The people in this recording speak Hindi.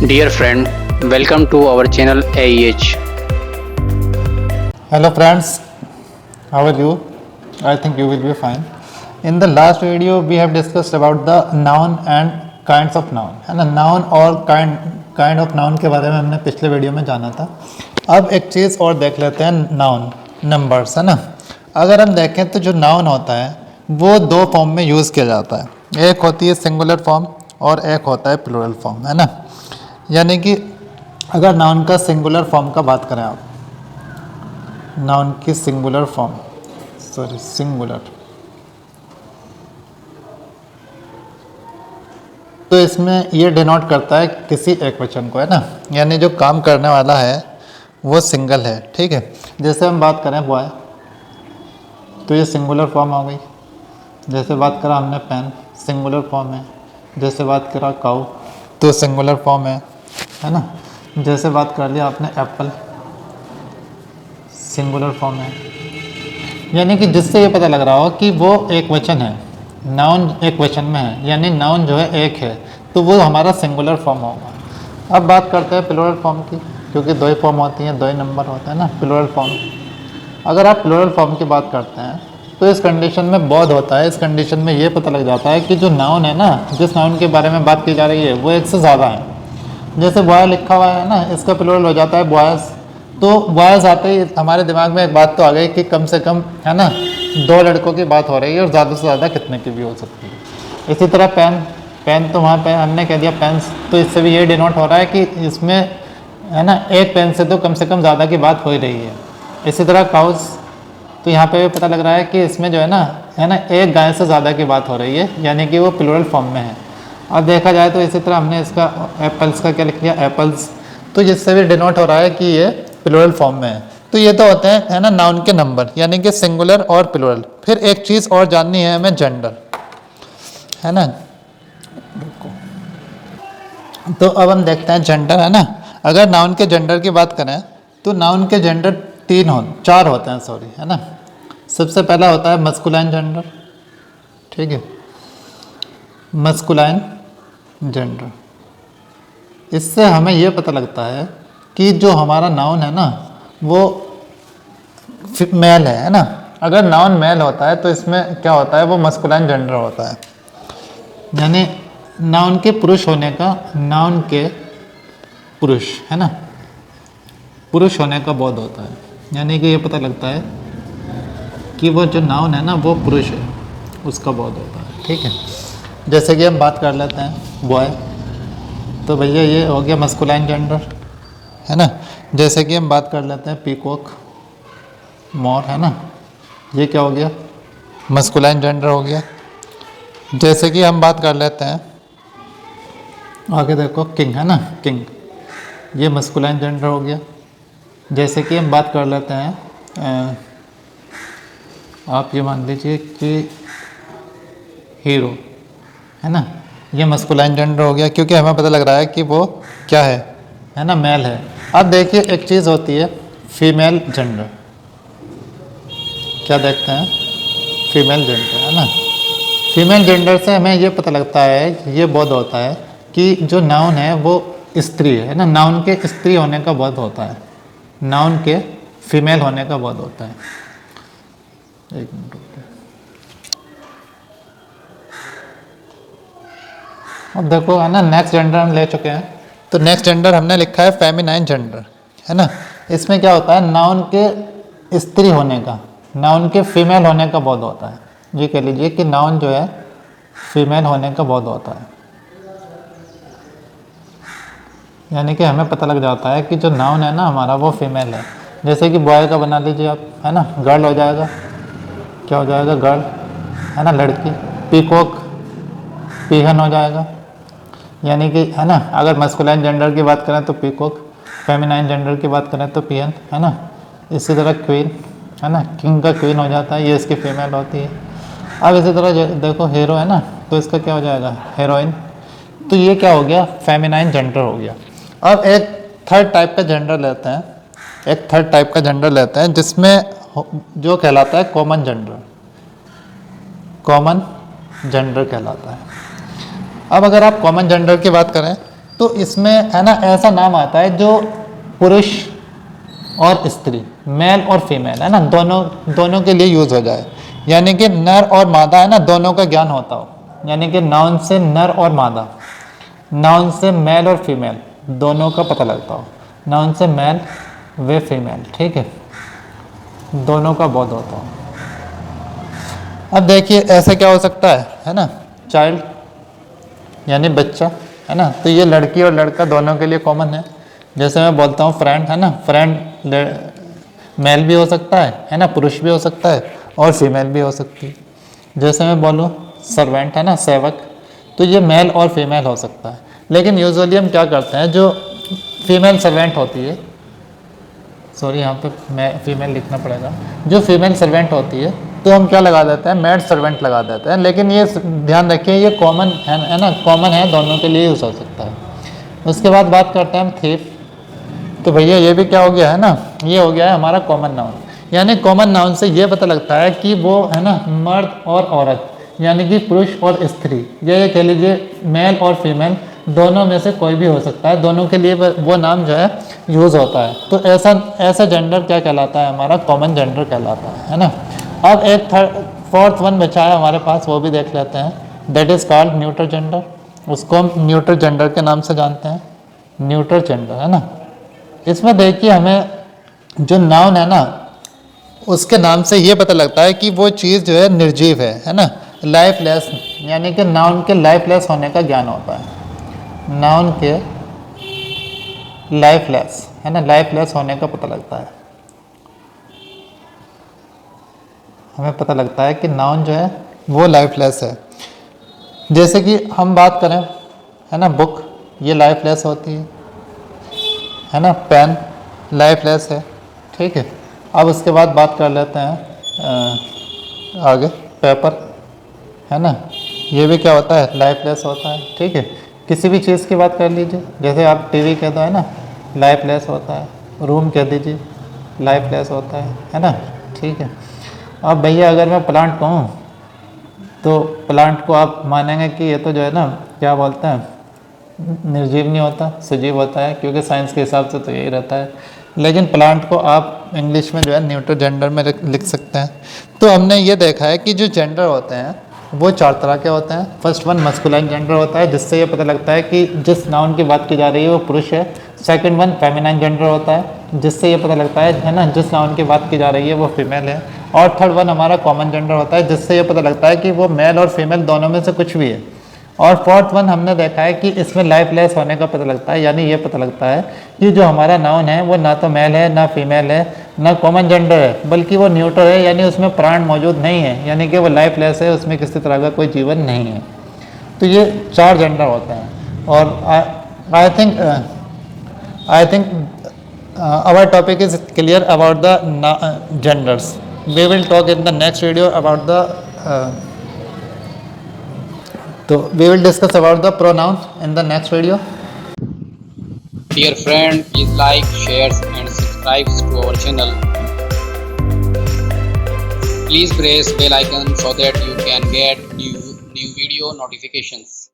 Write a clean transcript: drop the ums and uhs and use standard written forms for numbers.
Dear friend, welcome to our channel AEH. Hello friends, how are you? I think you will be fine. In the last video we have discussed about the noun and kinds of noun, है ना. noun और kind of noun के बारे में हमने पिछले वीडियो में जाना था. अब एक चीज़ और देख लेते हैं, noun numbers, है ना. अगर हम देखें तो जो noun होता है वो दो फॉर्म में यूज़ किया जाता है. एक होती है सिंगुलर फॉर्म और एक होता है प्लूरल फॉर्म, है ना. यानी कि अगर नाउन का सिंगुलर फॉर्म का बात करें आप, नाउन की सिंगुलर फॉर्म, सिंगुलर, तो इसमें ये डिनोट करता है किसी एक वचन को, है ना. यानी जो काम करने वाला है वो सिंगल है, ठीक है. जैसे हम बात करें बॉय, तो ये सिंगुलर फॉर्म हो गई. जैसे बात करा हमने पेन, सिंगुलर फॉर्म है. जैसे बात करा काऊ, तो सिंगुलर फॉर्म है ना. जैसे बात कर लिया आपने एप्पल, सिंगुलर फॉर्म है. यानी कि जिससे ये पता लग रहा हो कि वो एक वचन है, नाउन एक वचन में है, यानी नाउन जो है एक है, तो वो हमारा सिंगुलर फॉर्म होगा. अब बात करते हैं प्लूरल फॉर्म की, क्योंकि दो ही फॉर्म होती हैं, दो ही नंबर होते हैं ना प्लूरल फॉर्म. अगर आप प्लूरल फॉर्म की बात करते हैं तो इस कंडीशन में बहुत होता है. इस कंडीशन में ये पता लग जाता है कि जो नाउन है ना, जिस नाउन के बारे में बात की जा रही है वो एक से ज़्यादा है. जैसे बॉय लिखा हुआ है ना, इसका प्लूरल हो जाता है बॉयज़. तो बॉयज़ आते ही हमारे दिमाग में एक बात तो आ गई कि कम से कम, है ना, दो लड़कों की बात हो रही है और ज़्यादा से ज़्यादा कितने की भी हो सकती है. इसी तरह पेन, पेन तो वहाँ पे हमने कह दिया पेन्स, तो इससे भी ये डिनोट हो रहा है कि इसमें, है ना, एक पेन से तो कम से कम ज़्यादा की बात हो ही रही है. इसी तरह काउस, तो यहाँ पे पता लग रहा है कि इसमें जो है ना, एक गाय से ज़्यादा की बात हो रही है, यानी कि वो प्लूरल फॉर्म में है. और देखा जाए तो इसी तरह हमने इसका एप्पल्स का क्या लिख लिया, एप्पल्स, तो जिससे भी डिनोट हो रहा है कि ये प्लूरल फॉर्म में है. तो ये तो होते हैं, है ना, नाउन के नंबर, यानी कि सिंगुलर और प्लूरल. फिर एक चीज़ और जाननी है हमें, जेंडर, है ना. तो अब हम देखते हैं जेंडर, है ना. अगर नाउन के जेंडर की बात करें तो नाउन के जेंडर चार होते हैं, सॉरी, है ना. सबसे पहला होता है मस्कुलाइन जेंडर, ठीक है, मस्कुलाइन जेंडर. इससे हमें यह पता लगता है कि जो हमारा नाउन है ना वो मेल है ना. अगर नाउन मेल होता है तो इसमें क्या होता है, वो मस्कुलाइन जेंडर होता है. यानी नाउन के पुरुष होने का, नाउन के पुरुष, है ना, पुरुष होने का बोध होता है. यानी कि ये पता लगता है कि वो जो नाउन है ना वो पुरुष है, उसका बोध होता है, ठीक है. जैसे कि हम बात कर लेते हैं बॉय, तो भैया ये हो गया मस्कुलाइन जेंडर, है ना. जैसे कि हम बात कर लेते हैं पीकॉक, मोर, है ना, ये क्या हो गया, मस्कुलाइन जेंडर हो गया. जैसे कि हम बात कर लेते हैं आगे, देखो किंग, है ना, किंग, ये मस्कुलाइन जेंडर हो गया. जैसे कि हम बात कर लेते हैं आप ये मान लीजिए कि हीरो, है ना, ये मस्कुलाइन जेंडर हो गया, क्योंकि हमें पता लग रहा है कि वो क्या है ना, मेल है. अब देखिए एक चीज़ होती है फीमेल जेंडर, क्या देखते हैं, फीमेल जेंडर, है ना. फीमेल जेंडर से हमें ये पता लगता है, ये बोध होता है कि जो नाउन है वो स्त्री है ना. नाउन के स्त्री होने का बोध होता है, नाउन के फीमेल होने का बोध होता है. एक मिनट, अब देखो, है ना, नेक्स्ट जेंडर हम ले चुके हैं. तो नेक्स्ट जेंडर हमने लिखा है फेमिनाइन जेंडर, है ना. इसमें क्या होता है, नाउन के स्त्री होने का, नाउन के फीमेल होने का बोध होता है. ये कह लीजिए कि नाउन जो है फीमेल होने का बोध होता है. यानी कि हमें पता लग जाता है कि जो नाउन है ना हमारा वो फीमेल है. जैसे कि बॉय का बना लीजिए आप, है ना, गर्ल हो जाएगा, क्या हो जाएगा, गर्ल, है ना, लड़की. पीकॉक, पीहन हो जाएगा. यानी कि, है ना, अगर मस्कुलाइन जेंडर की बात करें तो पीकॉक, फेमिनाइन जेंडर की बात करें तो पीहन, है ना. इसी तरह क्वीन, है ना, किंग का क्वीन हो जाता है, ये इसकी फीमेल होती है. अब इसी तरह देखो हीरो, है ना, तो इसका क्या हो जाएगा, हीरोइन. तो ये क्या हो गया, फेमिनाइन जेंडर हो गया. अब एक थर्ड टाइप का जेंडर लेते हैं, एक थर्ड टाइप का जेंडर लेते हैं जिसमें जो कहलाता है कॉमन जेंडर, कॉमन जेंडर कहलाता है. अब अगर आप कॉमन जेंडर की बात करें तो इसमें है ना ऐसा नाम आता है जो पुरुष और स्त्री, मेल और फीमेल है ना, दोनों के लिए यूज हो जाए, यानी कि नर और मादा है ना, दोनों का ज्ञान होता हो, यानी कि नाउन से नर और मादा, नाउन से मेल और फीमेल दोनों का पता लगता हो, नाउन से मेल वे फीमेल, ठीक है, दोनों का बोध होता हो। अब देखिए ऐसे क्या हो सकता है ना, चाइल्ड यानी बच्चा है ना, तो ये लड़की और लड़का दोनों के लिए कॉमन है। जैसे मैं बोलता हूँ फ्रेंड है ना, फ्रेंड मेल भी हो सकता है ना, पुरुष भी हो सकता है और फीमेल भी हो सकती है। जैसे मैं बोलूँ सर्वेंट है ना, सेवक, तो ये मेल और फीमेल हो सकता है। लेकिन यूजुअली हम क्या करते हैं, जो फीमेल सर्वेंट होती है, सॉरी यहाँ पे मैं फीमेल लिखना पड़ेगा, जो फीमेल सर्वेंट होती है तो हम क्या लगा देते हैं, मेड सर्वेंट लगा देते हैं। लेकिन ये ध्यान रखिए ये कॉमन है ना, कॉमन है, दोनों के लिए यूज हो सकता है। उसके बाद बात करते हैं हम थीफ, तो भैया ये भी क्या हो गया है ना, ये हो गया है हमारा कॉमन नाउन। यानी कॉमन नाउन से ये पता लगता है कि वो है ना मर्द और औरत, यानी कि पुरुष और स्त्री, ये कह लीजिए मेल और फीमेल, दोनों में से कोई भी हो सकता है, दोनों के लिए वो नाम जो है यूज़ होता है। तो ऐसा जेंडर क्या कहलाता है, हमारा कॉमन जेंडर कहलाता है ना। अब एक फोर्थ वन बचा है हमारे पास, वो भी देख लेते हैं, that is called neutral gender. उसको हम न्यूट्रल जेंडर के नाम से जानते हैं, न्यूट्रल जेंडर है ना। इसमें देखिए हमें जो नाउन है ना, उसके नाम से ये पता लगता है कि वो चीज़ जो है निर्जीव है ना, लाइफलेस, यानी कि नाउन के लाइफलेस होने का ज्ञान होता है, नाउन के लाइफलेस है ना, लाइफलेस होने का पता लगता है। हमें पता लगता है कि नाउन जो है वो लाइफलेस है। जैसे कि हम बात करें है ना, बुक ये लाइफलेस होती है ना, पेन लाइफलेस है, ठीक है। अब उसके बाद बात कर लेते हैं आगे, पेपर है ना, ये भी क्या होता है, लाइफलेस होता है, ठीक है। किसी भी चीज़ की बात कर लीजिए, जैसे आप टीवी कह दो है ना, लाइफलेस होता है, रूम कह दीजिए लाइफलेस होता है ना, ठीक है। अब भैया अगर मैं प्लांट कहूँ तो प्लांट को आप मानेंगे कि ये तो जो है ना क्या बोलते हैं, निर्जीव नहीं होता, सजीव होता है, क्योंकि साइंस के हिसाब से तो यही रहता है। लेकिन प्लांट को आप इंग्लिश में जो है न्यूट्रल जेंडर में लिख सकते हैं। तो हमने ये देखा है कि जो जेंडर होते हैं वो 4 तरह के होते हैं। फर्स्ट वन मस्कुलाइन जेंडर होता है, जिससे ये पता लगता है कि जिस नाउन की बात की जा रही है वो पुरुष है। सेकंड वन फेमिनाइन जेंडर होता है, जिससे ये पता लगता है ना जिस नाउन की बात की जा रही है वो फीमेल है। और थर्ड वन हमारा कॉमन जेंडर होता है, जिससे ये पता लगता है कि वो मेल और फीमेल दोनों में से कुछ भी है। और फोर्थ वन हमने देखा है कि इसमें लाइफलेस होने का पता लगता है, यानी ये पता लगता है कि जो हमारा नाउन है वो ना तो मेल है, ना फीमेल है, ना कॉमन जेंडर है, बल्कि वो न्यूट्रल है, यानी उसमें प्राण मौजूद नहीं है, यानी कि वो लाइफलेस है, उसमें किसी तरह का कोई जीवन नहीं है। तो ये 4 जेंडर होते हैं। और I think our topic is clear about the genders. We will talk in the next video about the so we will discuss about the pronouns in the next video. Dear friend, please like, share and subscribe to our channel. Please press bell icon so that you can get new video notifications.